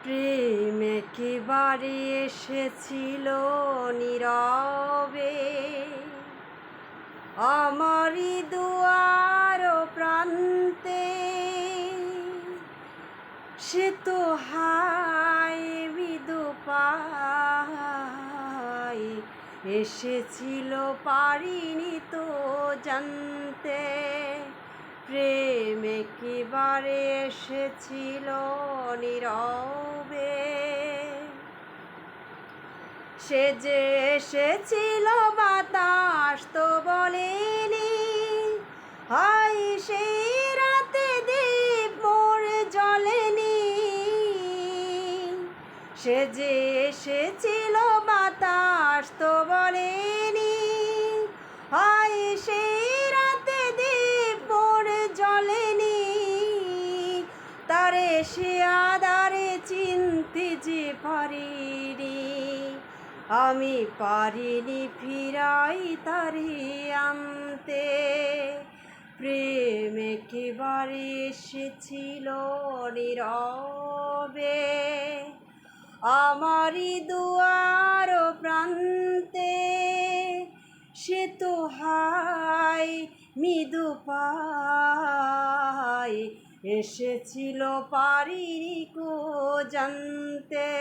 প্রেম একেবারে এসেছিল নীরবে আমারই দুয়ার প্রান্তে। সে তো হায় মৃদু পায় এসেছিল, পারিনি তো জানতে। প্রেম একেবারে এসেছিল নীরবে। সে যে এসেছিল বাতাস তো বলেনি, হাই সেই রাতে দীপ মোর জ্বলেনি। সে যে এসেছিল বাতাস তো বলেনি, হাই সেই রাতে দীপ মোর জ্বলেনি। তারে সে আধারে চিনতে যে পারিনি, আমি পারিনি ফিরাই তারে আনতে। প্রেম একেবারে এসেছিল নীরবে আমারই দুয়ার প্রান্তে। সে তো হায় মৃদু পায় এসেছিল, পারিনি কো জানতে।